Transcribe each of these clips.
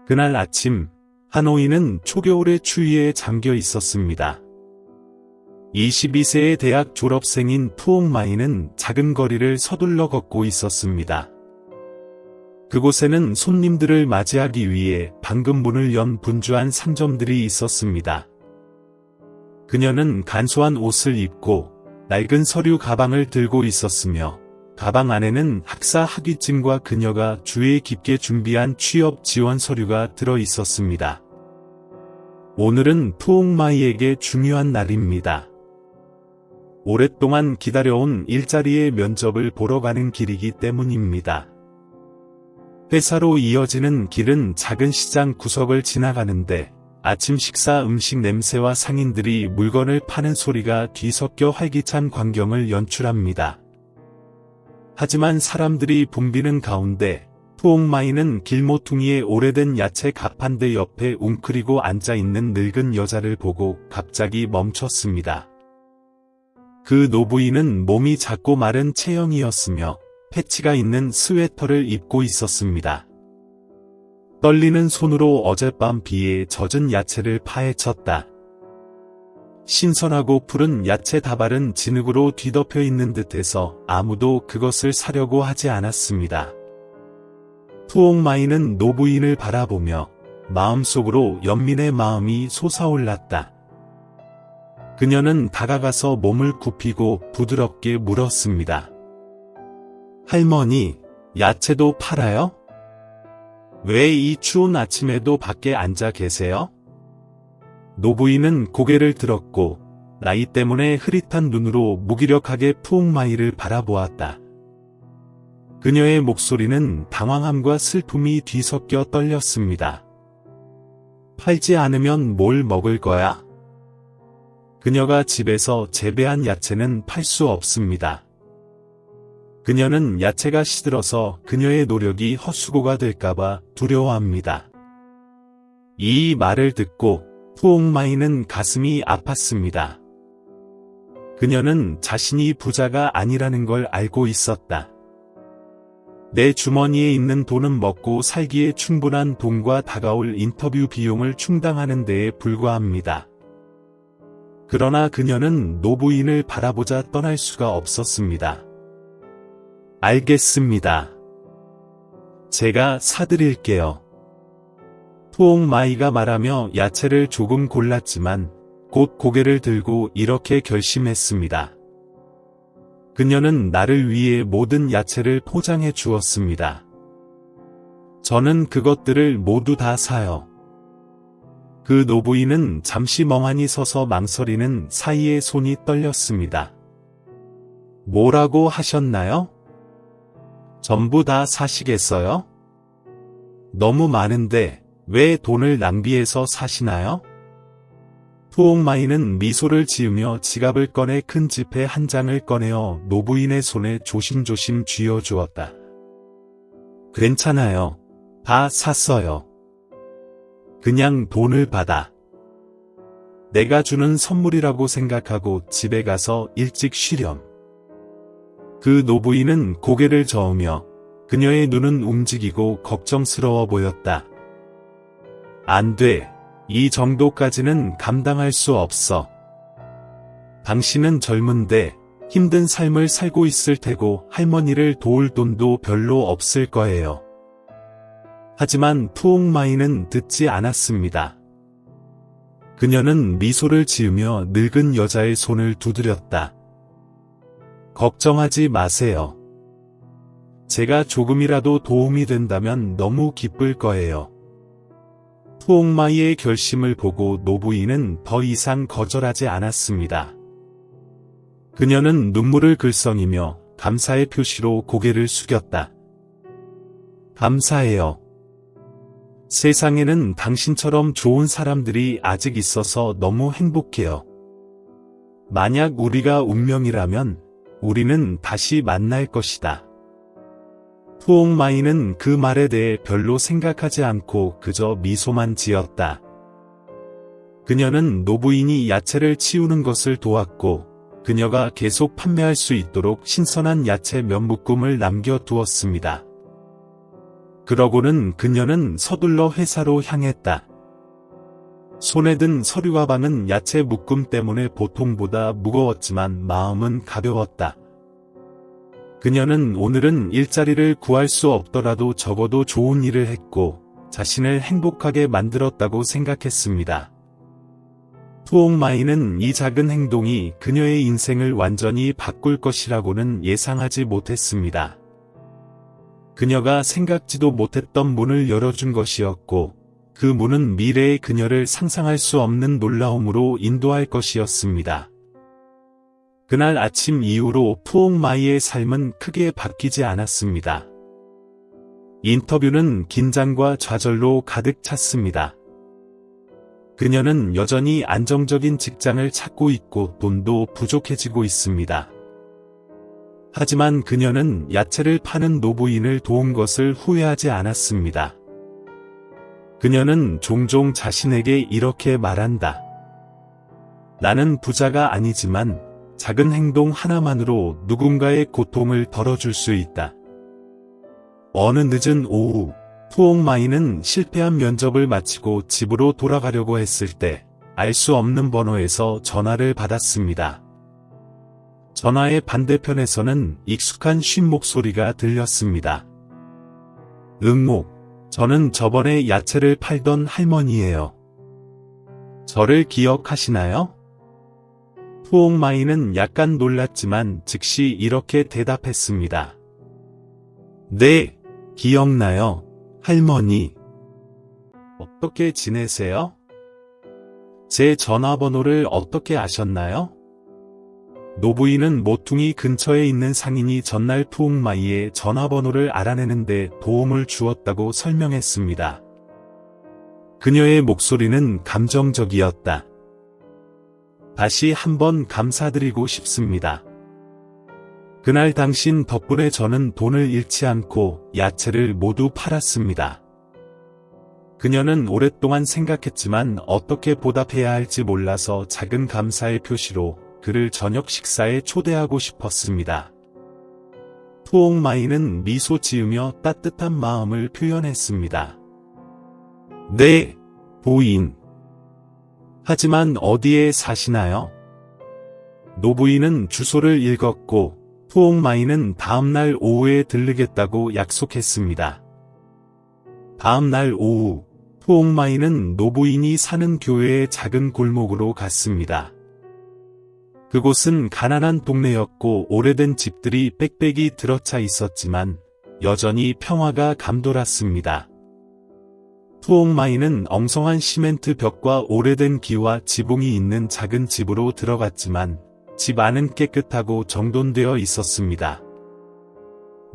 그날 아침, 하노이는 초겨울의 추위에 잠겨 있었습니다. 22세의 대학 졸업생인 푸옹마이는 작은 거리를 서둘러 걷고 있었습니다. 그곳에는 손님들을 맞이하기 위해 방금 문을 연 분주한 상점들이 있었습니다. 그녀는 간소한 옷을 입고 낡은 서류 가방을 들고 있었으며 가방 안에는 학사 학위증과 그녀가 주에 깊게 준비한 취업 지원 서류가 들어 있었습니다. 오늘은 푸옹마이에게 중요한 날입니다. 오랫동안 기다려온 일자리의 면접을 보러 가는 길이기 때문입니다. 회사로 이어지는 길은 작은 시장 구석을 지나가는데 아침 식사 음식 냄새와 상인들이 물건을 파는 소리가 뒤섞여 활기찬 광경을 연출합니다. 하지만 사람들이 붐비는 가운데 푸옹마이는 길모퉁이에 오래된 야채 가판대 옆에 웅크리고 앉아있는 늙은 여자를 보고 갑자기 멈췄습니다. 그 노부인은 몸이 작고 마른 체형이었으며 패치가 있는 스웨터를 입고 있었습니다. 떨리는 손으로 어젯밤 비에 젖은 야채를 파헤쳤다. 신선하고 푸른 야채 다발은 진흙으로 뒤덮여 있는 듯해서 아무도 그것을 사려고 하지 않았습니다. 푸옹마이는 노부인을 바라보며 마음속으로 연민의 마음이 솟아올랐다. 그녀는 다가가서 몸을 굽히고 부드럽게 물었습니다. 할머니, 야채도 팔아요? 왜 이 추운 아침에도 밖에 앉아 계세요? 노부인은 고개를 들었고 나이 때문에 흐릿한 눈으로 무기력하게 푸옹마이를 바라보았다. 그녀의 목소리는 당황함과 슬픔이 뒤섞여 떨렸습니다. 팔지 않으면 뭘 먹을 거야? 그녀가 집에서 재배한 야채는 팔 수 없습니다. 그녀는 야채가 시들어서 그녀의 노력이 헛수고가 될까봐 두려워합니다. 이 말을 듣고 푸옹마이는 가슴이 아팠습니다. 그녀는 자신이 부자가 아니라는 걸 알고 있었다. 내 주머니에 있는 돈은 먹고 살기에 충분한 돈과 다가올 인터뷰 비용을 충당하는 데에 불과합니다. 그러나 그녀는 노부인을 바라보자 떠날 수가 없었습니다. 알겠습니다. 제가 사드릴게요. 푸옹마이가 말하며 야채를 조금 골랐지만 곧 고개를 들고 이렇게 결심했습니다. 그녀는 나를 위해 모든 야채를 포장해 주었습니다. 저는 그것들을 모두 다 사요. 그 노부인은 잠시 멍하니 서서 망설이는 사이에 손이 떨렸습니다. 뭐라고 하셨나요? 전부 다 사시겠어요? 너무 많은데 왜 돈을 낭비해서 사시나요? 푸옹마이는 미소를 지으며 지갑을 꺼내 큰 지폐 한 장을 꺼내어 노부인의 손에 조심조심 쥐어주었다. 괜찮아요. 다 샀어요. 그냥 돈을 받아. 내가 주는 선물이라고 생각하고 집에 가서 일찍 쉬렴. 그 노부인은 고개를 저으며 그녀의 눈은 움직이고 걱정스러워 보였다. 안 돼. 이 정도까지는 감당할 수 없어. 당신은 젊은데 힘든 삶을 살고 있을 테고 할머니를 도울 돈도 별로 없을 거예요. 하지만 푸옹마이는 듣지 않았습니다. 그녀는 미소를 지으며 늙은 여자의 손을 두드렸다. 걱정하지 마세요. 제가 조금이라도 도움이 된다면 너무 기쁠 거예요. 푸옹마이의 결심을 보고 노부인은 더 이상 거절하지 않았습니다. 그녀는 눈물을 글썽이며 감사의 표시로 고개를 숙였다. 감사해요. 세상에는 당신처럼 좋은 사람들이 아직 있어서 너무 행복해요. 만약 우리가 운명이라면 우리는 다시 만날 것이다. 푸옹마이는 그 말에 대해 별로 생각하지 않고 그저 미소만 지었다. 그녀는 노부인이 야채를 치우는 것을 도왔고 그녀가 계속 판매할 수 있도록 신선한 야채 몇 묶음을 남겨두었습니다. 그러고는 그녀는 서둘러 회사로 향했다. 손에 든 서류 가방은 야채 묶음 때문에 보통보다 무거웠지만 마음은 가벼웠다. 그녀는 오늘은 일자리를 구할 수 없더라도 적어도 좋은 일을 했고 자신을 행복하게 만들었다고 생각했습니다. 푸옹마이는 이 작은 행동이 그녀의 인생을 완전히 바꿀 것이라고는 예상하지 못했습니다. 그녀가 생각지도 못했던 문을 열어준 것이었고 그 문은 미래의 그녀를 상상할 수 없는 놀라움으로 인도할 것이었습니다. 그날 아침 이후로 푸옹마이의 삶은 크게 바뀌지 않았습니다. 인터뷰는 긴장과 좌절로 가득 찼습니다. 그녀는 여전히 안정적인 직장을 찾고 있고 돈도 부족해지고 있습니다. 하지만 그녀는 야채를 파는 노부인을 도운 것을 후회하지 않았습니다. 그녀는 종종 자신에게 이렇게 말한다. 나는 부자가 아니지만 작은 행동 하나만으로 누군가의 고통을 덜어줄 수 있다. 어느 늦은 오후, 푸옹마이는 실패한 면접을 마치고 집으로 돌아가려고 했을 때 알 수 없는 번호에서 전화를 받았습니다. 전화의 반대편에서는 익숙한 쉰 목소리가 들렸습니다. 응모, 저는 저번에 야채를 팔던 할머니예요. 저를 기억하시나요? 푸옹마이는 약간 놀랐지만 즉시 이렇게 대답했습니다. 네, 기억나요, 할머니. 어떻게 지내세요? 제 전화번호를 어떻게 아셨나요? 노부인은 모퉁이 근처에 있는 상인이 전날 푸옹마이의 전화번호를 알아내는데 도움을 주었다고 설명했습니다. 그녀의 목소리는 감정적이었다. 다시 한번 감사드리고 싶습니다. 그날 당신 덕분에 저는 돈을 잃지 않고 야채를 모두 팔았습니다. 그녀는 오랫동안 생각했지만 어떻게 보답해야 할지 몰라서 작은 감사의 표시로 그를 저녁 식사에 초대하고 싶었습니다. 푸옹마이는 미소 지으며 따뜻한 마음을 표현했습니다. 네, 부인. 하지만 어디에 사시나요? 노부인은 주소를 읽었고 푸옹마이는 다음날 오후에 들르겠다고 약속했습니다. 다음날 오후, 푸옹마이는 노부인이 사는 교회의 작은 골목으로 갔습니다. 그곳은 가난한 동네였고 오래된 집들이 빽빽이 들어차 있었지만 여전히 평화가 감돌았습니다. 푸옹마이는 엉성한 시멘트 벽과 오래된 기와 지붕이 있는 작은 집으로 들어갔지만 집 안은 깨끗하고 정돈되어 있었습니다.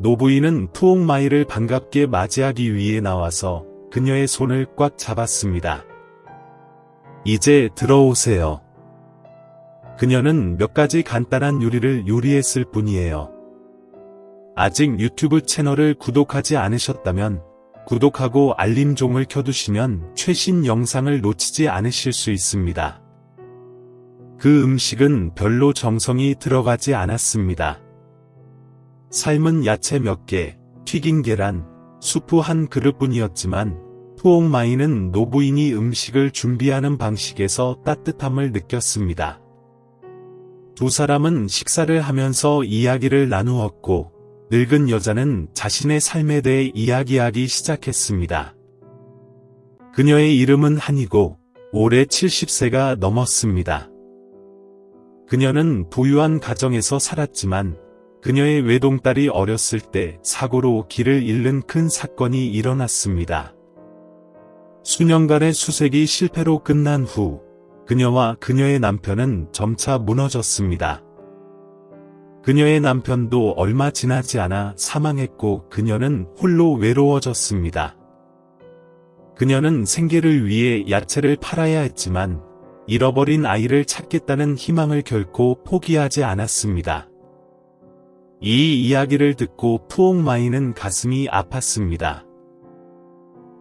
노부인은 푸옹마이를 반갑게 맞이하기 위해 나와서 그녀의 손을 꽉 잡았습니다. 이제 들어오세요. 그녀는 몇 가지 간단한 요리를 요리했을 뿐이에요. 아직 유튜브 채널을 구독하지 않으셨다면 구독하고 알림종을 켜두시면 최신 영상을 놓치지 않으실 수 있습니다. 그 음식은 별로 정성이 들어가지 않았습니다. 삶은 야채 몇 개, 튀긴 계란, 수프 한 그릇뿐이었지만 푸옹마이는 노부인이 음식을 준비하는 방식에서 따뜻함을 느꼈습니다. 두 사람은 식사를 하면서 이야기를 나누었고 늙은 여자는 자신의 삶에 대해 이야기하기 시작했습니다. 그녀의 이름은 한이고 올해 70세가 넘었습니다. 그녀는 부유한 가정에서 살았지만 그녀의 외동딸이 어렸을 때 사고로 길을 잃는 큰 사건이 일어났습니다. 수년간의 수색이 실패로 끝난 후 그녀와 그녀의 남편은 점차 무너졌습니다. 그녀의 남편도 얼마 지나지 않아 사망했고 그녀는 홀로 외로워졌습니다. 그녀는 생계를 위해 야채를 팔아야 했지만 잃어버린 아이를 찾겠다는 희망을 결코 포기하지 않았습니다. 이 이야기를 듣고 푸옹마이는 가슴이 아팠습니다.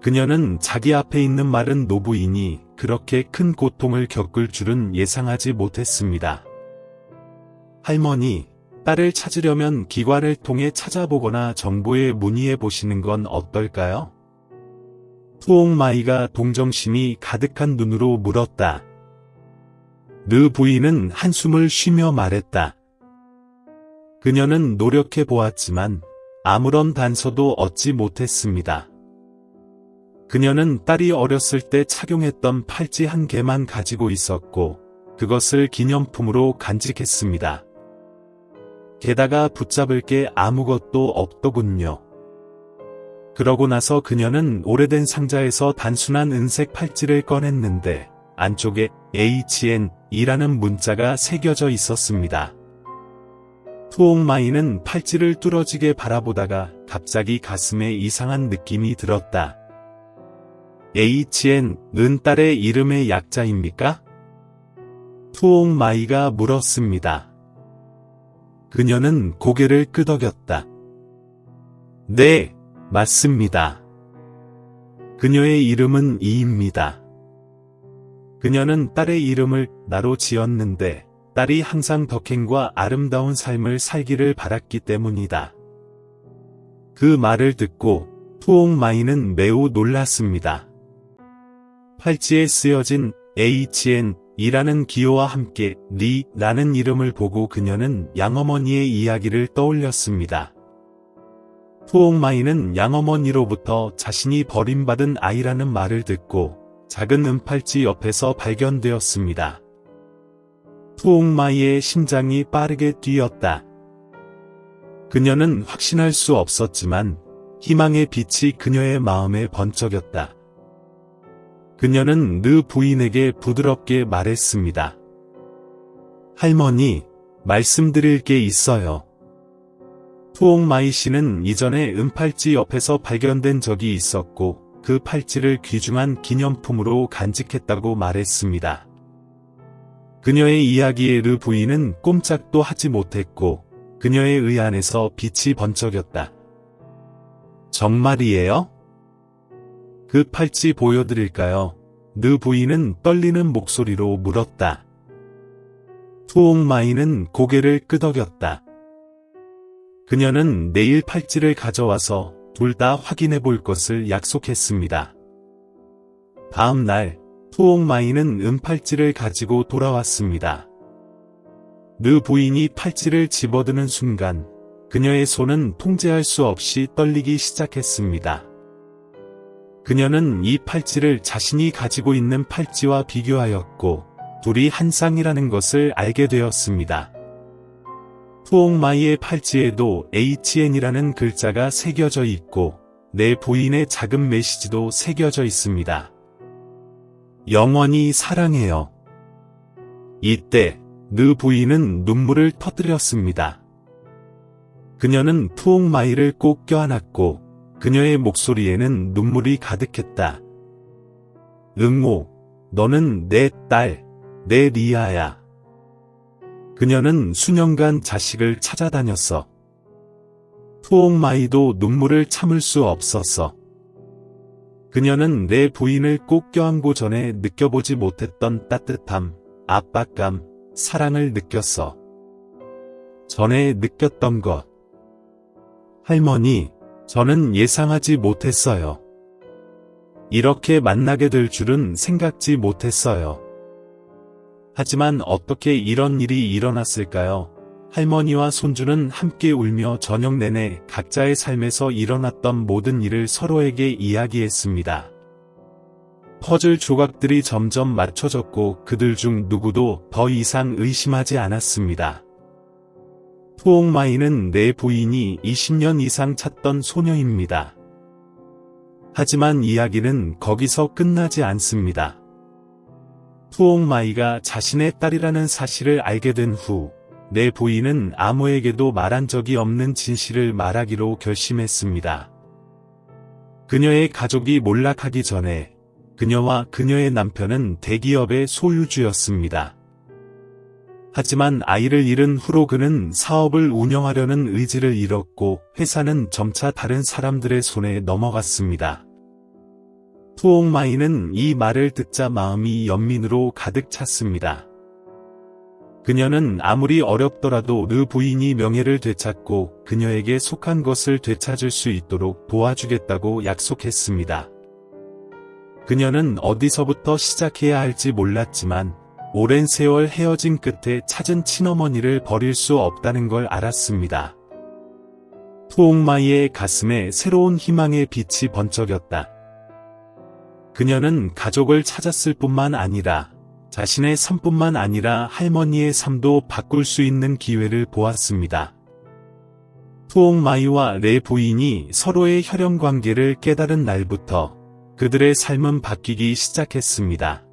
그녀는 자기 앞에 있는 마른 노부인이 그렇게 큰 고통을 겪을 줄은 예상하지 못했습니다. 할머니, 딸을 찾으려면 기관을 통해 찾아보거나 정보에 문의해 보시는 건 어떨까요? 푸옹마이가 동정심이 가득한 눈으로 물었다. 르 부인은 한숨을 쉬며 말했다. 그녀는 노력해 보았지만 아무런 단서도 얻지 못했습니다. 그녀는 딸이 어렸을 때 착용했던 팔찌 한 개만 가지고 있었고 그것을 기념품으로 간직했습니다. 게다가 붙잡을 게 아무것도 없더군요. 그러고 나서 그녀는 오래된 상자에서 단순한 은색 팔찌를 꺼냈는데 안쪽에 HN이라는 문자가 새겨져 있었습니다. 푸옹마이는 팔찌를 뚫어지게 바라보다가 갑자기 가슴에 이상한 느낌이 들었다. HN은 딸의 이름의 약자입니까? 푸옹마이가 물었습니다. 그녀는 고개를 끄덕였다. 네, 맞습니다. 그녀의 이름은 이입니다. 그녀는 딸의 이름을 나로 지었는데 딸이 항상 덕행과 아름다운 삶을 살기를 바랐기 때문이다. 그 말을 듣고 푸옹마이는 매우 놀랐습니다. 팔찌에 쓰여진 HN이라는 기호와 함께 리라는 이름을 보고 그녀는 양어머니의 이야기를 떠올렸습니다. 푸옹마이는 양어머니로부터 자신이 버림받은 아이라는 말을 듣고 작은 은팔찌 옆에서 발견되었습니다. 푸옹마이의 심장이 빠르게 뛰었다. 그녀는 확신할 수 없었지만 희망의 빛이 그녀의 마음에 번쩍였다. 그녀는 르 부인에게 부드럽게 말했습니다. 할머니, 말씀드릴 게 있어요. 푸옹마이 씨는 이전에 은팔찌 옆에서 발견된 적이 있었고 그 팔찌를 귀중한 기념품으로 간직했다고 말했습니다. 그녀의 이야기에 르 부인은 꼼짝도 하지 못했고 그녀의 의 안에서 빛이 번쩍였다. 정말이에요? 그 팔찌 보여드릴까요? 르 부인은 떨리는 목소리로 물었다. 푸옹마이는 고개를 끄덕였다. 그녀는 내일 팔찌를 가져와서 둘 다 확인해 볼 것을 약속했습니다. 다음 날, 푸옹마이는 은팔찌를 가지고 돌아왔습니다. 르 부인이 팔찌를 집어드는 순간, 그녀의 손은 통제할 수 없이 떨리기 시작했습니다. 그녀는 이 팔찌를 자신이 가지고 있는 팔찌와 비교하였고, 둘이 한 쌍이라는 것을 알게 되었습니다. 푸옹마이의 팔찌에도 HN이라는 글자가 새겨져 있고, 내 부인의 작은 메시지도 새겨져 있습니다. 영원히 사랑해요. 이때, 르 부인은 눈물을 터뜨렸습니다. 그녀는 푸옹마이를 꼭 껴안았고, 그녀의 목소리에는 눈물이 가득했다. 응모, 너는 내 딸, 내 리아야. 그녀는 수년간 자식을 찾아다녔어. 푸옹마이도 눈물을 참을 수 없었어. 그녀는 내 부인을 꼭 껴안고 전에 느껴보지 못했던 따뜻함, 압박감, 사랑을 느꼈어. 전에 느꼈던 것. 할머니, 저는 예상하지 못했어요. 이렇게 만나게 될 줄은 생각지 못했어요. 하지만 어떻게 이런 일이 일어났을까요? 할머니와 손주는 함께 울며 저녁 내내 각자의 삶에서 일어났던 모든 일을 서로에게 이야기했습니다. 퍼즐 조각들이 점점 맞춰졌고 그들 중 누구도 더 이상 의심하지 않았습니다. 푸옹마이는 내 부인이 20년 이상 찾던 소녀입니다. 하지만 이야기는 거기서 끝나지 않습니다. 푸옹마이가 자신의 딸이라는 사실을 알게 된 후, 내 부인은 아무에게도 말한 적이 없는 진실을 말하기로 결심했습니다. 그녀의 가족이 몰락하기 전에 그녀와 그녀의 남편은 대기업의 소유주였습니다. 하지만 아이를 잃은 후로 그는 사업을 운영하려는 의지를 잃었고 회사는 점차 다른 사람들의 손에 넘어갔습니다. 푸옹마이는 이 말을 듣자 마음이 연민으로 가득 찼습니다. 그녀는 아무리 어렵더라도 르 부인이 명예를 되찾고 그녀에게 속한 것을 되찾을 수 있도록 도와주겠다고 약속했습니다. 그녀는 어디서부터 시작해야 할지 몰랐지만 오랜 세월 헤어진 끝에 찾은 친어머니를 버릴 수 없다는 걸 알았습니다. 푸옹마이의 가슴에 새로운 희망의 빛이 번쩍였다. 그녀는 가족을 찾았을 뿐만 아니라 자신의 삶뿐만 아니라 할머니의 삶도 바꿀 수 있는 기회를 보았습니다. 푸옹마이와 레 부인이 서로의 혈연 관계를 깨달은 날부터 그들의 삶은 바뀌기 시작했습니다.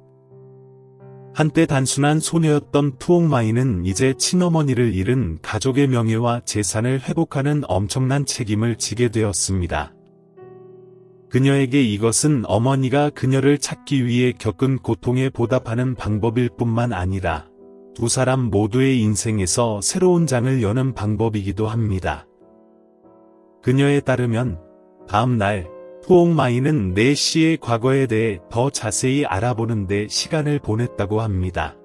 한때 단순한 소녀였던 푸옹마이는 이제 친어머니를 잃은 가족의 명예와 재산을 회복하는 엄청난 책임을 지게 되었습니다. 그녀에게 이것은 어머니가 그녀를 찾기 위해 겪은 고통에 보답하는 방법일 뿐만 아니라 두 사람 모두의 인생에서 새로운 장을 여는 방법이기도 합니다. 그녀에 따르면 다음 날 푸옹마이는 네 씨의 과거에 대해 더 자세히 알아보는 데 시간을 보냈다고 합니다.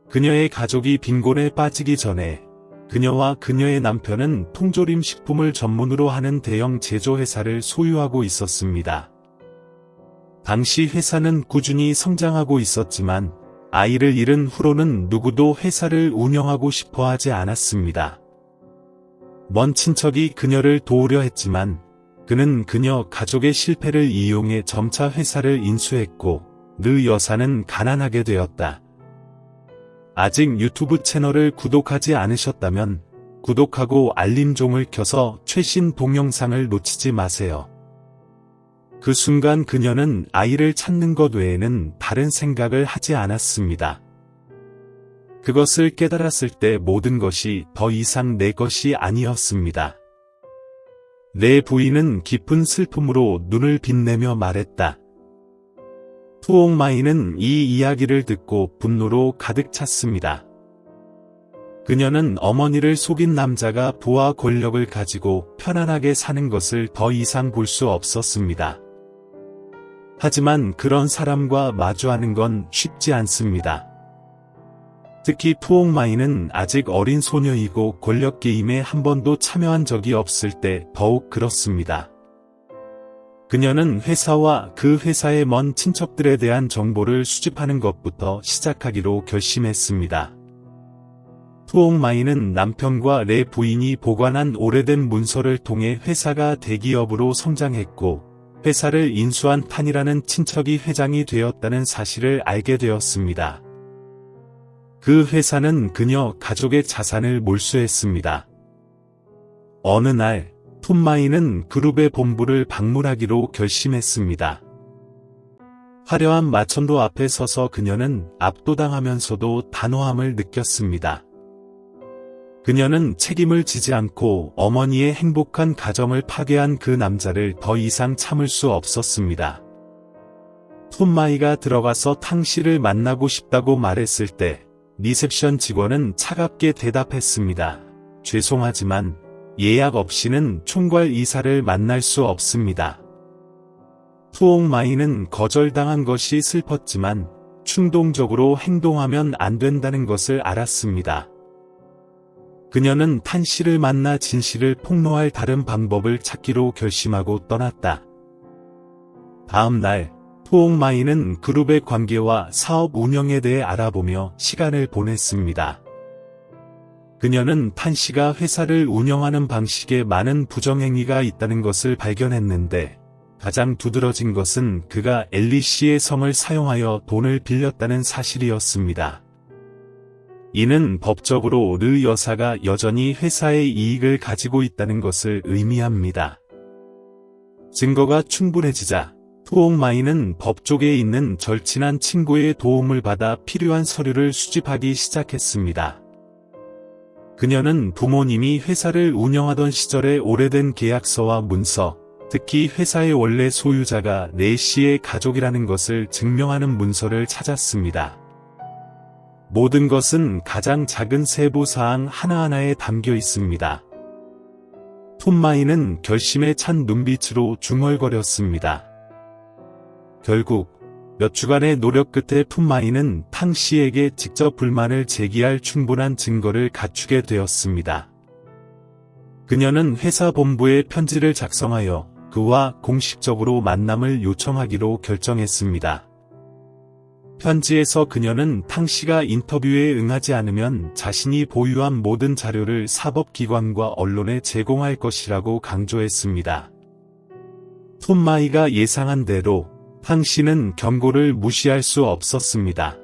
그녀의 가족이 빈곤에 빠지기 전에 그녀와 그녀의 남편은 통조림 식품을 전문으로 하는 대형 제조회사를 소유하고 있었습니다. 당시 회사는 꾸준히 성장하고 있었지만 아이를 잃은 후로는 누구도 회사를 운영하고 싶어 하지 않았습니다. 먼 친척이 그녀를 도우려 했지만 그는 그녀 가족의 실패를 이용해 점차 회사를 인수했고 르 여사는 가난하게 되었다. 아직 유튜브 채널을 구독하지 않으셨다면 구독하고 알림종을 켜서 최신 동영상을 놓치지 마세요. 그 순간 그녀는 아이를 찾는 것 외에는 다른 생각을 하지 않았습니다. 그것을 깨달았을 때 모든 것이 더 이상 내 것이 아니었습니다. 레 부인은 깊은 슬픔으로 눈을 빛내며 말했다. 푸옹마이는 이 이야기를 듣고 분노로 가득 찼습니다. 그녀는 어머니를 속인 남자가 부와 권력을 가지고 편안하게 사는 것을 더 이상 볼 수 없었습니다. 하지만 그런 사람과 마주하는 건 쉽지 않습니다. 특히 푸옹마이는 아직 어린 소녀이고 권력 게임에 한 번도 참여한 적이 없을 때 더욱 그렇습니다. 그녀는 회사와 그 회사의 먼 친척들에 대한 정보를 수집하는 것부터 시작하기로 결심했습니다. 푸옹마이는 남편과 레 부인이 보관한 오래된 문서를 통해 회사가 대기업으로 성장했고 회사를 인수한 탄이라는 친척이 회장이 되었다는 사실을 알게 되었습니다. 그 회사는 그녀 가족의 자산을 몰수했습니다. 어느 날 푸마이는 그룹의 본부를 방문하기로 결심했습니다. 화려한 마천루 앞에 서서 그녀는 압도당하면서도 단호함을 느꼈습니다. 그녀는 책임을 지지 않고 어머니의 행복한 가정을 파괴한 그 남자를 더 이상 참을 수 없었습니다. 푸마이가 들어가서 탕 씨를 만나고 싶다고 말했을 때 리셉션 직원은 차갑게 대답했습니다. 죄송하지만 예약 없이는 총괄 이사를 만날 수 없습니다. 푸옹마이는 거절당한 것이 슬펐지만 충동적으로 행동하면 안 된다는 것을 알았습니다. 그녀는 탄 씨를 만나 진실을 폭로할 다른 방법을 찾기로 결심하고 떠났다. 다음 날 푸옹마이는 그룹의 관계와 사업 운영에 대해 알아보며 시간을 보냈습니다. 그녀는 탄 씨가 회사를 운영하는 방식에 많은 부정행위가 있다는 것을 발견했는데 가장 두드러진 것은 그가 엘리 씨의 성을 사용하여 돈을 빌렸다는 사실이었습니다. 이는 법적으로 르 여사가 여전히 회사의 이익을 가지고 있다는 것을 의미합니다. 증거가 충분해지자 푸옹마이는 법조계에 있는 절친한 친구의 도움을 받아 필요한 서류를 수집하기 시작했습니다. 그녀는 부모님이 회사를 운영하던 시절의 오래된 계약서와 문서, 특히 회사의 원래 소유자가 레 씨의 가족이라는 것을 증명하는 문서를 찾았습니다. 모든 것은 가장 작은 세부사항 하나하나에 담겨 있습니다. 푸마이는 결심에 찬 눈빛으로 중얼거렸습니다. 결국 몇 주간의 노력 끝에 푼마이는 탕 씨에게 직접 불만을 제기할 충분한 증거를 갖추게 되었습니다. 그녀는 회사 본부에 편지를 작성하여 그와 공식적으로 만남을 요청하기로 결정했습니다. 편지에서 그녀는 탕 씨가 인터뷰에 응하지 않으면 자신이 보유한 모든 자료를 사법기관과 언론에 제공할 것이라고 강조했습니다. 푼마이가 예상한 대로 탕 씨는 경고를 무시할 수 없었습니다.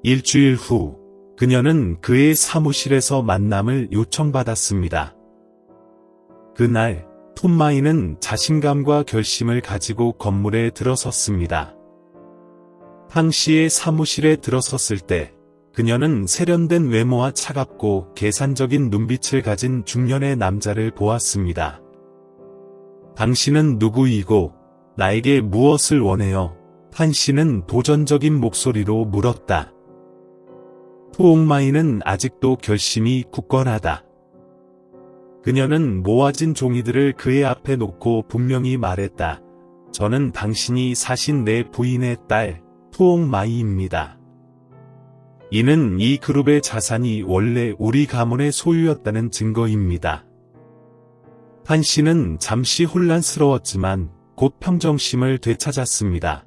일주일 후 그녀는 그의 사무실에서 만남을 요청받았습니다. 그날 푼마이는 자신감과 결심을 가지고 건물에 들어섰습니다. 탕 씨의 사무실에 들어섰을 때 그녀는 세련된 외모와 차갑고 계산적인 눈빛을 가진 중년의 남자를 보았습니다. 당신은 누구이고 나에게 무엇을 원해요? 탕 씨는 도전적인 목소리로 물었다. 푸옹마이는 아직도 결심이 굳건하다. 그녀는 모아진 종이들을 그의 앞에 놓고 분명히 말했다. 저는 당신이 사신 내 부인의 딸, 푸옹마이입니다. 이는 이 그룹의 자산이 원래 우리 가문의 소유였다는 증거입니다. 탕 씨는 잠시 혼란스러웠지만 곧 평정심을 되찾았습니다.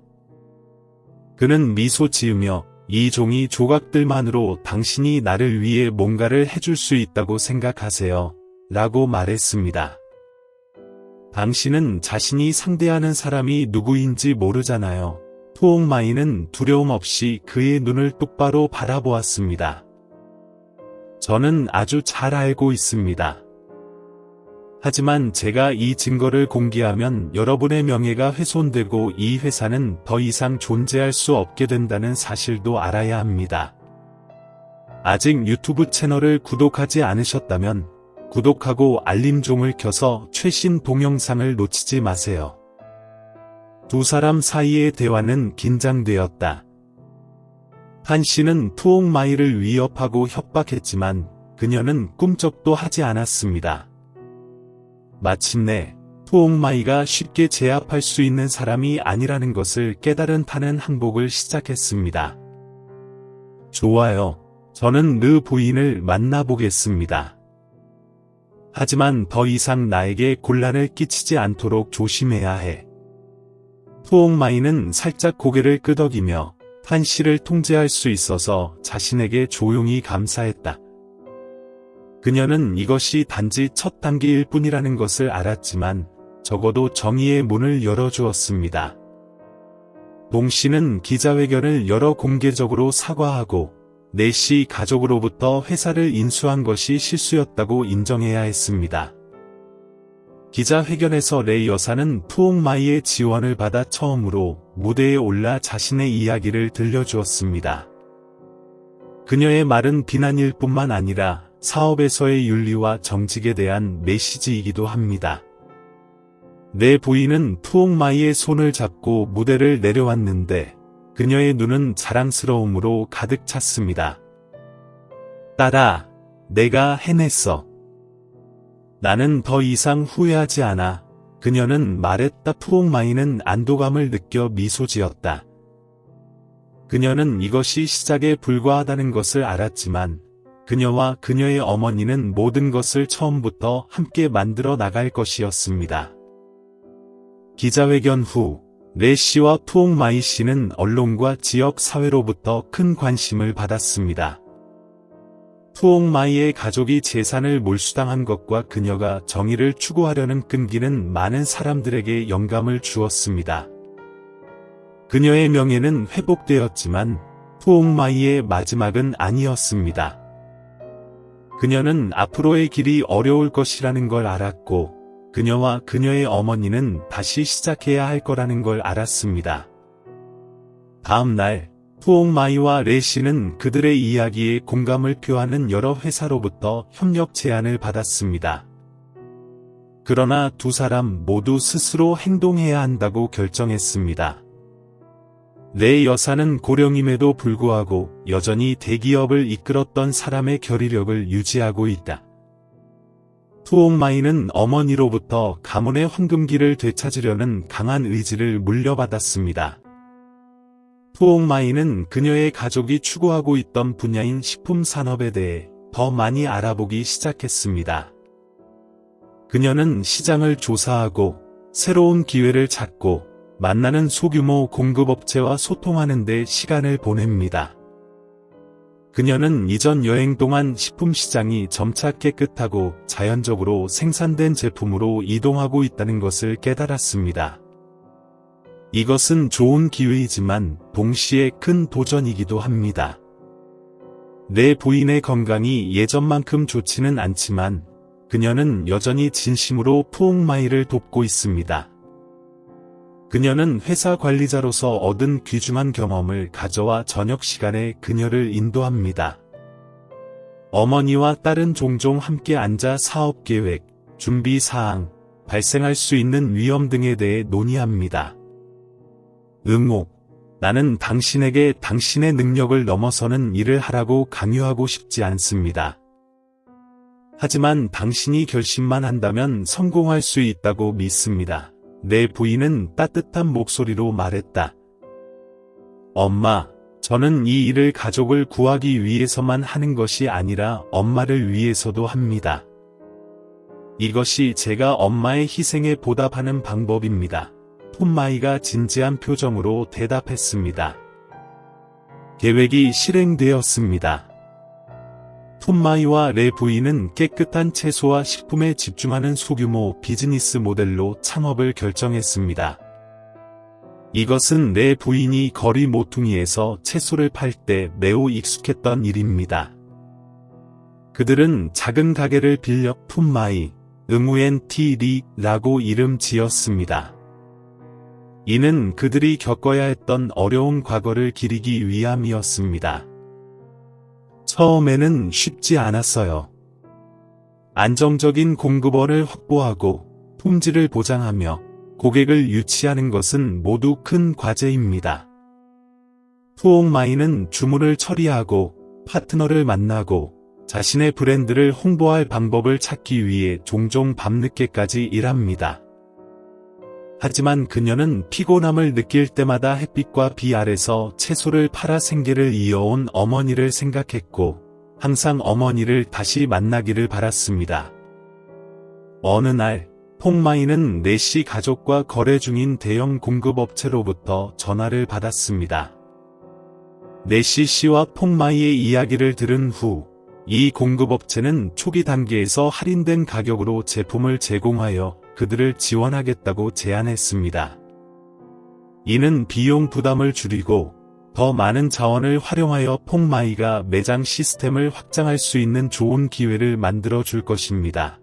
그는 미소 지으며 이 종이 조각들만으로 당신이 나를 위해 뭔가를 해줄 수 있다고 생각하세요? 라고 말했습니다. 당신은 자신이 상대하는 사람이 누구인지 모르잖아요. 푸옹마이는 두려움 없이 그의 눈을 똑바로 바라보았습니다. 저는 아주 잘 알고 있습니다. 하지만 제가 이 증거를 공개하면 여러분의 명예가 훼손되고 이 회사는 더 이상 존재할 수 없게 된다는 사실도 알아야 합니다. 아직 유튜브 채널을 구독하지 않으셨다면 구독하고 알림종을 켜서 최신 동영상을 놓치지 마세요. 두 사람 사이의 대화는 긴장되었다. 탕 씨는 푸옹마이를 위협하고 협박했지만 그녀는 꿈쩍도 하지 않았습니다. 마침내 푸옹마이가 쉽게 제압할 수 있는 사람이 아니라는 것을 깨달은 탕은 항복을 시작했습니다. 좋아요. 저는 르 부인을 만나보겠습니다. 하지만 더 이상 나에게 곤란을 끼치지 않도록 조심해야 해. 푸옹마이는 살짝 고개를 끄덕이며 탕 씨를 통제할 수 있어서 자신에게 조용히 감사했다. 그녀는 이것이 단지 첫 단계일 뿐이라는 것을 알았지만 적어도 정의의 문을 열어주었습니다. 동 씨는 기자회견을 열어 공개적으로 사과하고 내시 가족으로부터 회사를 인수한 것이 실수였다고 인정해야 했습니다. 기자회견에서 레이 여사는 푸옹마이의 지원을 받아 처음으로 무대에 올라 자신의 이야기를 들려주었습니다. 그녀의 말은 비난일 뿐만 아니라 사업에서의 윤리와 정직에 대한 메시지이기도 합니다. 내 부인은 푸옹마이의 손을 잡고 무대를 내려왔는데 그녀의 눈은 자랑스러움으로 가득 찼습니다. 딸아, 내가 해냈어. 나는 더 이상 후회하지 않아. 그녀는 말했다. 푸옹마이는 안도감을 느껴 미소 지었다. 그녀는 이것이 시작에 불과하다는 것을 알았지만 그녀와 그녀의 어머니는 모든 것을 처음부터 함께 만들어 나갈 것이었습니다. 기자회견 후 레 씨와 푸옹마이 씨는 언론과 지역 사회로부터 큰 관심을 받았습니다. 푸옹마이의 가족이 재산을 몰수당한 것과 그녀가 정의를 추구하려는 끈기는 많은 사람들에게 영감을 주었습니다. 그녀의 명예는 회복되었지만 푸옹마이의 마지막은 아니었습니다. 그녀는 앞으로의 길이 어려울 것이라는 걸 알았고 그녀와 그녀의 어머니는 다시 시작해야 할 거라는 걸 알았습니다. 다음 날 푸옹마이와 레 씨는 그들의 이야기에 공감을 표하는 여러 회사로부터 협력 제안을 받았습니다. 그러나 두 사람 모두 스스로 행동해야 한다고 결정했습니다. 레 여사는 고령임에도 불구하고 여전히 대기업을 이끌었던 사람의 결의력을 유지하고 있다. 푸옹마이는 어머니로부터 가문의 황금기를 되찾으려는 강한 의지를 물려받았습니다. 푸옹마이는 그녀의 가족이 추구하고 있던 분야인 식품 산업에 대해 더 많이 알아보기 시작했습니다. 그녀는 시장을 조사하고 새로운 기회를 찾고 만나는 소규모 공급업체와 소통하는 데 시간을 보냅니다. 그녀는 이전 여행 동안 식품 시장이 점차 깨끗하고 자연적으로 생산된 제품으로 이동하고 있다는 것을 깨달았습니다. 이것은 좋은 기회이지만 동시에 큰 도전이기도 합니다. 내 부인의 건강이 예전만큼 좋지는 않지만 그녀는 여전히 진심으로 푸옹마이를 돕고 있습니다. 그녀는 회사 관리자로서 얻은 귀중한 경험을 가져와 저녁 시간에 그녀를 인도합니다. 어머니와 딸은 종종 함께 앉아 사업 계획, 준비 사항, 발생할 수 있는 위험 등에 대해 논의합니다. 응옥, 나는 당신에게 당신의 능력을 넘어서는 일을 하라고 강요하고 싶지 않습니다. 하지만 당신이 결심만 한다면 성공할 수 있다고 믿습니다. 내 부인은 따뜻한 목소리로 말했다. 엄마, 저는 이 일을 가족을 구하기 위해서만 하는 것이 아니라 엄마를 위해서도 합니다. 이것이 제가 엄마의 희생에 보답하는 방법입니다. 푸옹마이가 진지한 표정으로 대답했습니다. 계획이 실행되었습니다. 푸옹마이와 레 부인은 깨끗한 채소와 식품에 집중하는 소규모 비즈니스 모델로 창업을 결정했습니다. 이것은 레 부인이 거리 모퉁이에서 채소를 팔 때 매우 익숙했던 일입니다. 그들은 작은 가게를 빌려 푸옹마이, 응우엔티리라고 이름 지었습니다. 이는 그들이 겪어야 했던 어려운 과거를 기리기 위함이었습니다. 처음에는 쉽지 않았어요. 안정적인 공급원을 확보하고 품질을 보장하며 고객을 유치하는 것은 모두 큰 과제입니다. 푸옹마이는 주문을 처리하고 파트너를 만나고 자신의 브랜드를 홍보할 방법을 찾기 위해 종종 밤늦게까지 일합니다. 하지만 그녀는 피곤함을 느낄 때마다 햇빛과 비 아래서 채소를 팔아 생계를 이어온 어머니를 생각했고 항상 어머니를 다시 만나기를 바랐습니다. 어느 날 푸옹마이는 내시 가족과 거래 중인 대형 공급업체로부터 전화를 받았습니다. 내시 씨와 푸옹마이의 이야기를 들은 후 이 공급업체는 초기 단계에서 할인된 가격으로 제품을 제공하여 그들을 지원하겠다고 제안했습니다. 이는 비용 부담을 줄이고 더 많은 자원을 활용하여 푸옹마이가 매장 시스템을 확장할 수 있는 좋은 기회를 만들어 줄 것입니다.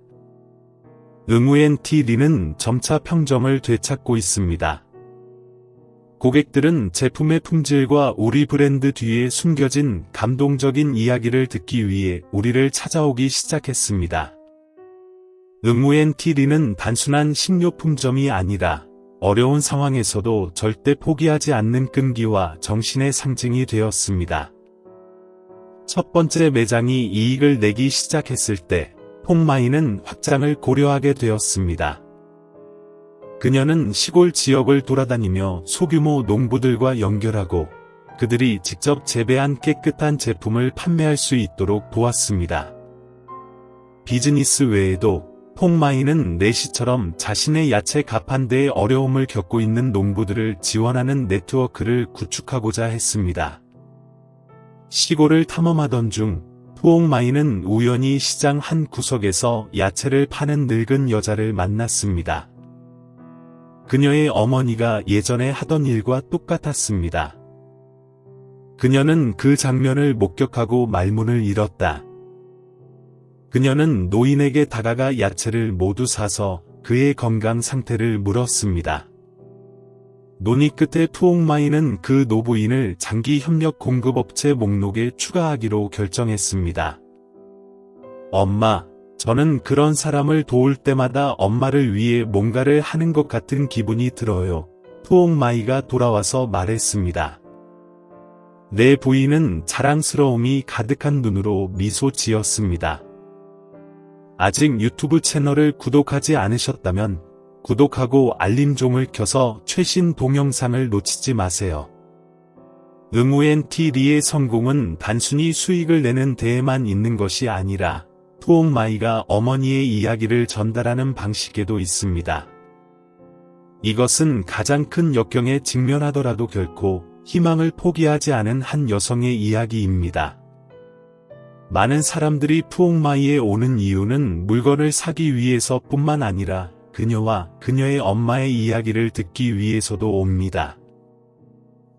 응우엔티리는 점차 평점을 되찾고 있습니다. 고객들은 제품의 품질과 우리 브랜드 뒤에 숨겨진 감동적인 이야기를 듣기 위해 우리를 찾아오기 시작했습니다. 응우엔티리는 단순한 식료품점이 아니라 어려운 상황에서도 절대 포기하지 않는 끈기와 정신의 상징이 되었습니다. 첫 번째 매장이 이익을 내기 시작했을 때 푸옹마이는 확장을 고려하게 되었습니다. 그녀는 시골 지역을 돌아다니며 소규모 농부들과 연결하고 그들이 직접 재배한 깨끗한 제품을 판매할 수 있도록 도왔습니다. 비즈니스 외에도 푸옹마이는 내시처럼 자신의 야채 가판대에 어려움을 겪고 있는 농부들을 지원하는 네트워크를 구축하고자 했습니다. 시골을 탐험하던 중 푸옹마이는 우연히 시장 한 구석에서 야채를 파는 늙은 여자를 만났습니다. 그녀의 어머니가 예전에 하던 일과 똑같았습니다. 그녀는 그 장면을 목격하고 말문을 잃었다. 그녀는 노인에게 다가가 야채를 모두 사서 그의 건강 상태를 물었습니다. 논의 끝에 푸옹마이는 그 노부인을 장기 협력 공급업체 목록에 추가하기로 결정했습니다. 엄마, 저는 그런 사람을 도울 때마다 엄마를 위해 뭔가를 하는 것 같은 기분이 들어요. 푸옹마이가 돌아와서 말했습니다. 내 부인은 자랑스러움이 가득한 눈으로 미소 지었습니다. 아직 유튜브 채널을 구독하지 않으셨다면 구독하고 알림종을 켜서 최신 동영상을 놓치지 마세요. 응우엔 티리의 성공은 단순히 수익을 내는 데에만 있는 것이 아니라 푸옹마이가 어머니의 이야기를 전달하는 방식에도 있습니다. 이것은 가장 큰 역경에 직면하더라도 결코 희망을 포기하지 않은 한 여성의 이야기입니다. 많은 사람들이 푸옹마이에 오는 이유는 물건을 사기 위해서뿐만 아니라 그녀와 그녀의 엄마의 이야기를 듣기 위해서도 옵니다.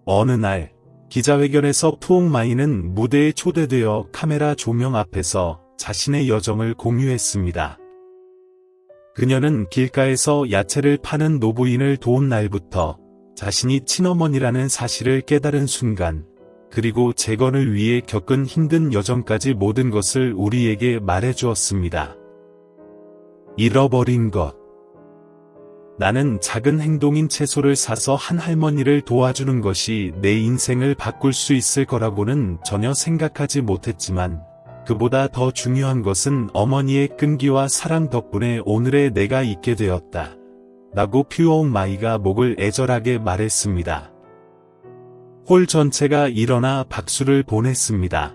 어느 날 기자회견에서 푸옹마이는 무대에 초대되어 카메라 조명 앞에서 자신의 여정을 공유했습니다. 그녀는 길가에서 야채를 파는 노부인을 도운 날부터 자신이 친어머니라는 사실을 깨달은 순간, 그리고 재건을 위해 겪은 힘든 여정까지 모든 것을 우리에게 말해주었습니다. 잃어버린 것. 나는 작은 행동인 채소를 사서 한 할머니를 도와주는 것이 내 인생을 바꿀 수 있을 거라고는 전혀 생각하지 못했지만, 그보다 더 중요한 것은 어머니의 끈기와 사랑 덕분에 오늘의 내가 있게 되었다. 라고 푸옹마이가 목을 애절하게 말했습니다. 홀 전체가 일어나 박수를 보냈습니다.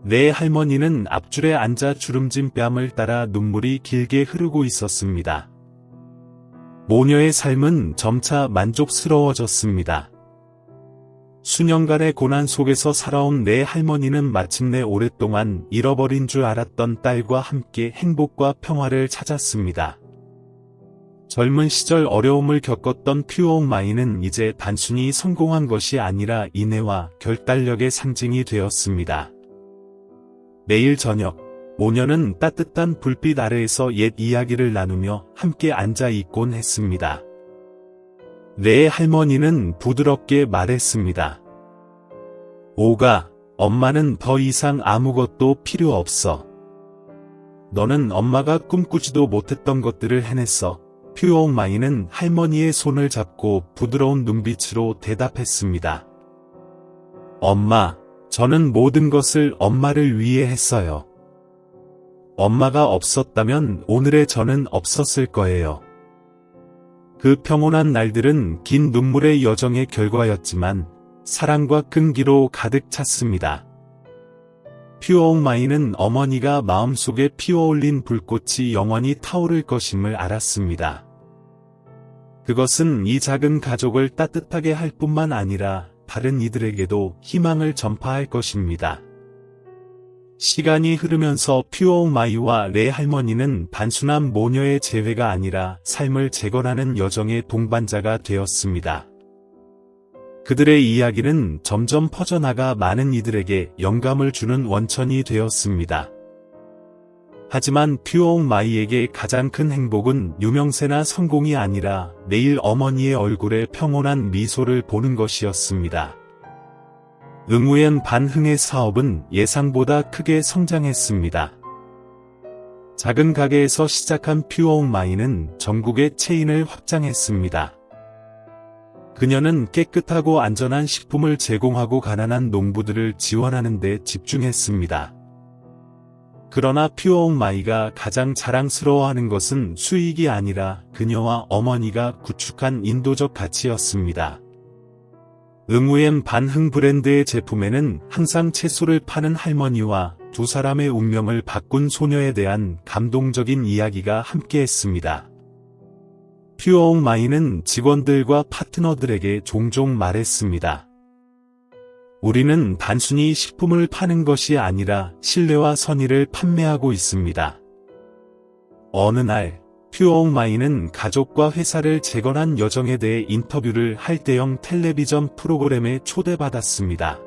내 할머니는 앞줄에 앉아 주름진 뺨을 따라 눈물이 길게 흐르고 있었습니다. 모녀의 삶은 점차 만족스러워졌습니다. 수년간의 고난 속에서 살아온 내 할머니는 마침내 오랫동안 잃어버린 줄 알았던 딸과 함께 행복과 평화를 찾았습니다. 젊은 시절 어려움을 겪었던 푸옹마이는 이제 단순히 성공한 것이 아니라 인내와 결단력의 상징이 되었습니다. 매일 저녁, 모녀는 따뜻한 불빛 아래에서 옛 이야기를 나누며 함께 앉아 있곤 했습니다. 내 할머니는 부드럽게 말했습니다. 오가, 엄마는 더 이상 아무것도 필요 없어. 너는 엄마가 꿈꾸지도 못했던 것들을 해냈어. 푸옹마이는 할머니의 손을 잡고 부드러운 눈빛으로 대답했습니다. 엄마, 저는 모든 것을 엄마를 위해 했어요. 엄마가 없었다면 오늘의 저는 없었을 거예요. 그 평온한 날들은 긴 눈물의 여정의 결과였지만 사랑과 끈기로 가득 찼습니다. 푸옹마이는 어머니가 마음속에 피어올린 불꽃이 영원히 타오를 것임을 알았습니다. 그것은 이 작은 가족을 따뜻하게 할 뿐만 아니라 다른 이들에게도 희망을 전파할 것입니다. 시간이 흐르면서 푸옹마이와 레 할머니는 단순한 모녀의 재회가 아니라 삶을 재건하는 여정의 동반자가 되었습니다. 그들의 이야기는 점점 퍼져나가 많은 이들에게 영감을 주는 원천이 되었습니다. 하지만 푸옹마이에게 가장 큰 행복은 유명세나 성공이 아니라 매일 어머니의 얼굴에 평온한 미소를 보는 것이었습니다. 응우엔 반흥의 사업은 예상보다 크게 성장했습니다. 작은 가게에서 시작한 푸옹마이는 전국의 체인을 확장했습니다. 그녀는 깨끗하고 안전한 식품을 제공하고 가난한 농부들을 지원하는 데 집중했습니다. 그러나 푸옹마이가 가장 자랑스러워하는 것은 수익이 아니라 그녀와 어머니가 구축한 인도적 가치였습니다. 응우엔 반흥 브랜드의 제품에는 항상 채소를 파는 할머니와 두 사람의 운명을 바꾼 소녀에 대한 감동적인 이야기가 함께했습니다. 푸옹마이는 직원들과 파트너들에게 종종 말했습니다. 우리는 단순히 식품을 파는 것이 아니라 신뢰와 선의를 판매하고 있습니다. 어느 날, 푸옹마이는 가족과 회사를 재건한 여정에 대해 인터뷰를 할 대형 텔레비전 프로그램에 초대받았습니다.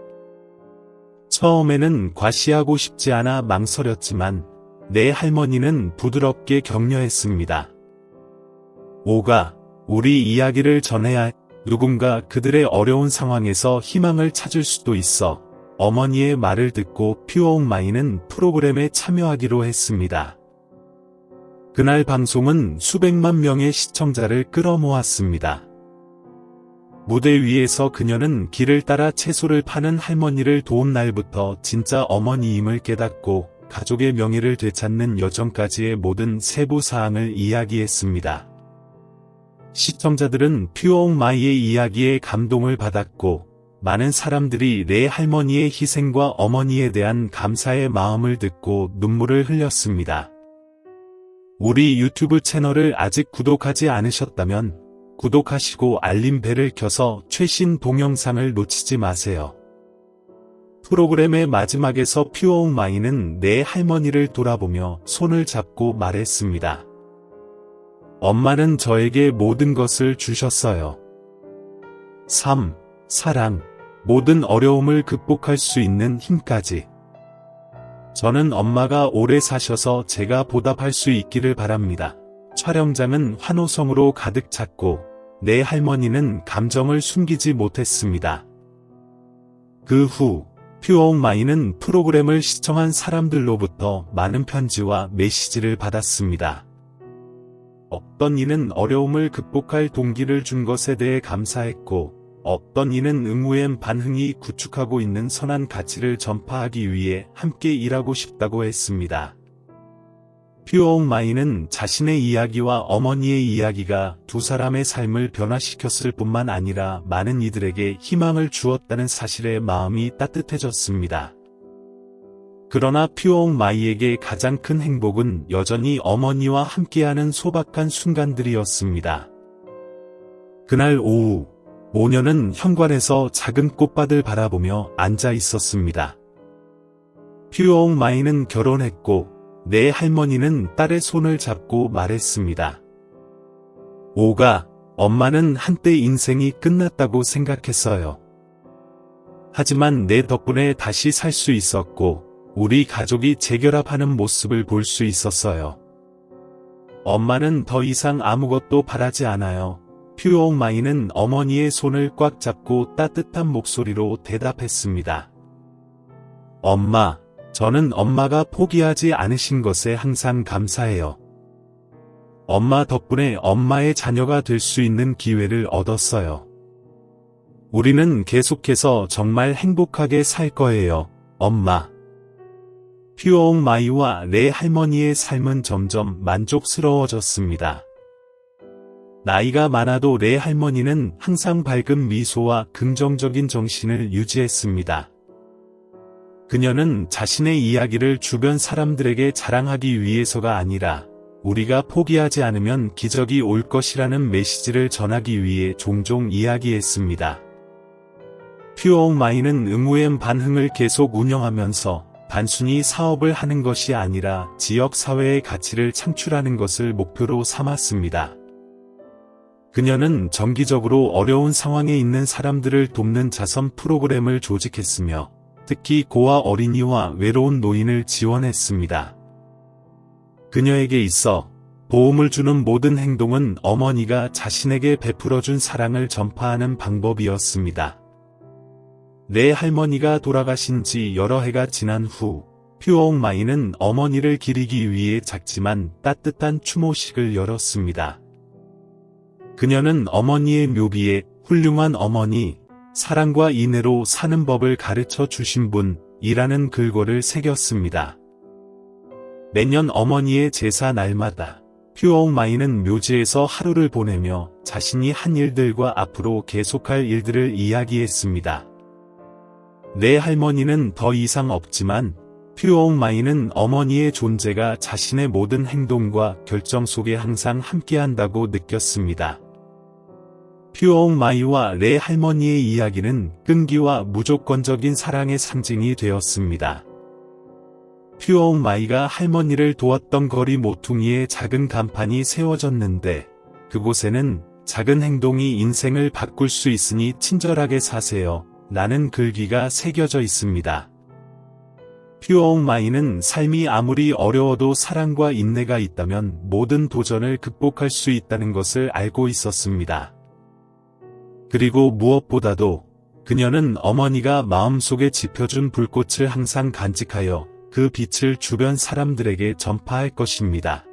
처음에는 과시하고 싶지 않아 망설였지만 내 할머니는 부드럽게 격려했습니다. 오가, 우리 이야기를 전해야 해. 누군가 그들의 어려운 상황에서 희망을 찾을 수도 있어. 어머니의 말을 듣고 푸옹마이는 프로그램에 참여하기로 했습니다. 그날 방송은 수백만 명의 시청자를 끌어모았습니다. 무대 위에서 그녀는 길을 따라 채소를 파는 할머니를 도운 날부터 진짜 어머니임을 깨닫고 가족의 명예를 되찾는 여정까지의 모든 세부 사항을 이야기했습니다. 시청자들은 푸옹마이의 이야기에 감동을 받았고 많은 사람들이 내 할머니의 희생과 어머니에 대한 감사의 마음을 듣고 눈물을 흘렸습니다. 우리 유튜브 채널을 아직 구독하지 않으셨다면 구독하시고 알림벨을 켜서 최신 동영상을 놓치지 마세요. 프로그램의 마지막에서 퓨어옹마이는 내 할머니를 돌아보며 손을 잡고 말했습니다. 엄마는 저에게 모든 것을 주셨어요. 삶, 사랑, 모든 어려움을 극복할 수 있는 힘까지. 저는 엄마가 오래 사셔서 제가 보답할 수 있기를 바랍니다. 촬영장은 환호성으로 가득 찼고 내 할머니는 감정을 숨기지 못했습니다. 그 후 퓨어옹마이는 프로그램을 시청한 사람들로부터 많은 편지와 메시지를 받았습니다. 어떤 이는 어려움을 극복할 동기를 준 것에 대해 감사했고, 어떤 이는 응우엠 반흥이 구축하고 있는 선한 가치를 전파하기 위해 함께 일하고 싶다고 했습니다. 퓨어옹마이는 자신의 이야기와 어머니의 이야기가 두 사람의 삶을 변화시켰을 뿐만 아니라 많은 이들에게 희망을 주었다는 사실에 마음이 따뜻해졌습니다. 그러나 퓨어옹마이에게 가장 큰 행복은 여전히 어머니와 함께하는 소박한 순간들이었습니다. 그날 오후, 모녀는 현관에서 작은 꽃밭을 바라보며 앉아 있었습니다. 퓨어옹마이는 결혼했고 내 할머니는 딸의 손을 잡고 말했습니다. 오가, 엄마는 한때 인생이 끝났다고 생각했어요. 하지만 내 덕분에 다시 살 수 있었고 우리 가족이 재결합하는 모습을 볼 수 있었어요. 엄마는 더 이상 아무것도 바라지 않아요. 퓨어옹마이는 어머니의 손을 꽉 잡고 따뜻한 목소리로 대답했습니다. 엄마, 저는 엄마가 포기하지 않으신 것에 항상 감사해요. 엄마 덕분에 엄마의 자녀가 될 수 있는 기회를 얻었어요. 우리는 계속해서 정말 행복하게 살 거예요, 엄마. 퓨어옹마이와 내 할머니의 삶은 점점 만족스러워졌습니다. 나이가 많아도 내 할머니는 항상 밝은 미소와 긍정적인 정신을 유지했습니다. 그녀는 자신의 이야기를 주변 사람들에게 자랑하기 위해서가 아니라 우리가 포기하지 않으면 기적이 올 것이라는 메시지를 전하기 위해 종종 이야기했습니다. 퓨어옹마이는 응우엠 반흥을 계속 운영하면서 단순히 사업을 하는 것이 아니라 지역 사회의 가치를 창출하는 것을 목표로 삼았습니다. 그녀는 정기적으로 어려운 상황에 있는 사람들을 돕는 자선 프로그램을 조직했으며 특히 고아 어린이와 외로운 노인을 지원했습니다. 그녀에게 있어 도움을 주는 모든 행동은 어머니가 자신에게 베풀어준 사랑을 전파하는 방법이었습니다. 내 할머니가 돌아가신 지 여러 해가 지난 후 퓨어옹마이는 어머니를 기리기 위해 작지만 따뜻한 추모식을 열었습니다. 그녀는 어머니의 묘비에 훌륭한 어머니, 사랑과 인애로 사는 법을 가르쳐 주신 분이라는 글귀를 새겼습니다. 매년 어머니의 제사 날마다 퓨어옹마이는 묘지에서 하루를 보내며 자신이 한 일들과 앞으로 계속할 일들을 이야기했습니다. 내 할머니는 더 이상 없지만 퓨어옹마이는 어머니의 존재가 자신의 모든 행동과 결정 속에 항상 함께한다고 느꼈습니다. 퓨어옹마이와 내 할머니의 이야기는 끈기와 무조건적인 사랑의 상징이 되었습니다. 퓨어옹마이가 할머니를 도왔던 거리 모퉁이에 작은 간판이 세워졌는데 그곳에는 작은 행동이 인생을 바꿀 수 있으니 친절하게 사세요 라는 글귀가 새겨져 있습니다. 퓨어옹마이는 삶이 아무리 어려워도 사랑과 인내가 있다면 모든 도전을 극복할 수 있다는 것을 알고 있었습니다. 그리고 무엇보다도 그녀는 어머니가 마음속에 지펴준 불꽃을 항상 간직하여 그 빛을 주변 사람들에게 전파할 것입니다.